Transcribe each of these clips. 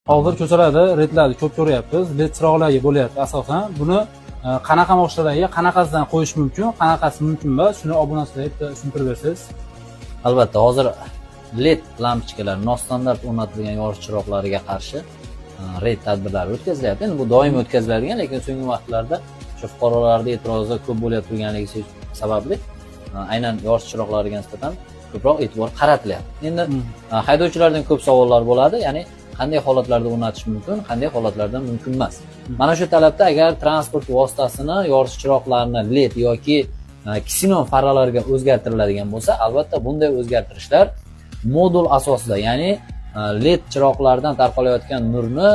Hozir ko'chalarda redlarni ko'p ko'ryapmiz. Led chiroqlarga bo'lyapti asosan. Buni qanaqa mashinalarga qanaqasidan qo'yish mumkin, qanaqasi mumkin emas, shuni obunachilarga tushuntirib bersangiz. Albatta, hozir LED lampochkalar nostandart o'rnatilgan yorish chiroqlariga qarshi reyd tadbirlari o'tkazilyapti. Endi bu doim o'tkaziladigan, lekin so'nggi vaqtlarda o'sha fuqarolarda e'tirozlar ko'p bo'lib turganligi sababli aynan yorish chiroqlariga nisbatan ko'proq e'tibor qaratilyapti. Endi haydovchilardan ko'p savollar bo'ladi, ya'ni qanday holatlarda o'rnatish mumkin, qanday holatlarda mumkin emas. Mana shu talabda agar transport vositasini yorish chiroqlarini LED yoki ksenon farlarga o'zgartiriladigan bo'lsa, albatta bunday o'zgartirishlar modul asosida, ya'ni LED chiroqlardan tarqalayotgan nurni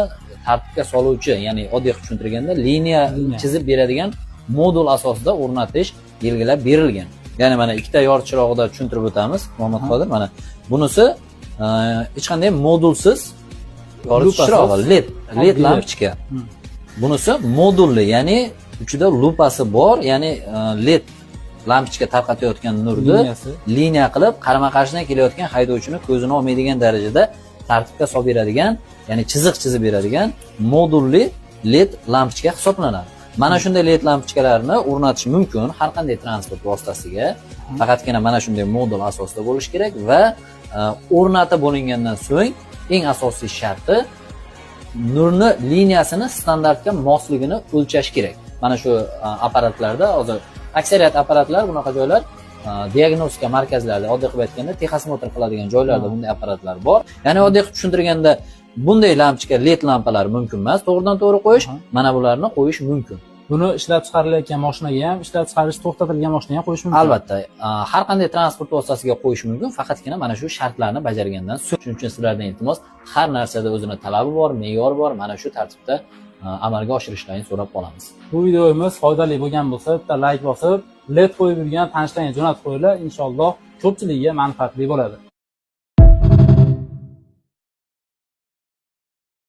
tartibga soluvchi, ya'ni oddiy tushuntirganda liniya chizib beradigan modul asosida o'rnatish belgilab berilgan. Ya'ni mana ikkita yorish chirog'ida tushuntirib o'tamiz, Muhammad Qodir. Mana bunisi hech qanday modulsiz yorish chirog'i, LED lampochka. Bunisi modulli, ya'ni ichida lupasi bor, ya'ni LED lampochka tarqatayotgan nurni liniya qilib qarama-qarshidan kelayotgan haydovchini ko'zini olmaydigan darajada tartibga solib beradigan, ya'ni chiziq chizib beradigan modulli LED lampochka hisoblanadi. Mana shunday LED lampochkalarni o'rnatish mumkin har qanday transport vositasiga. Faqatgina mana shunday modul asosida bo'lishi kerak va o'rnatib bo'lingandan so'ng eng asosiy sharti nurni liniyasini standartga mosligini o'lchash kerak. Mana shu apparatlarda hozir aksariyat apparatlar, bunaqa joylar diagnostika markazlarida, oddiy qilib aytganda texosmotr qiladigan joylarda bunday apparatlar bor. Ya'ni oddiy qilib tushuntirganda bunday lampochka LED lampalar mumkin emas, to'g'ridan to'g'ri qo'yish, mana bularni qo'yish mumkin. Buni ishlab chiqarilayotgan mashinaga ham, ishlab chiqarish to'xtatilgan mashinaga ham qo'yish mumkin. Albatta, har qanday transport vositasiga qo'yish mumkin, faqatgina mana shu shartlarni bajargandan so'ng. Shuning uchun sizlardan iltimos, har narsada o'zining talabi bor, me'yori bor, mana shu tartibda amalga oshirishlarini so'rab qolamiz. Bu videomiz foydali bo'lgan bo'lsa, bitta like bosib, LED qo'yib yurgan tanishlarga jo'natib qo'yinglar, inshaalloh ko'pchiligiga manfaatli bo'ladi.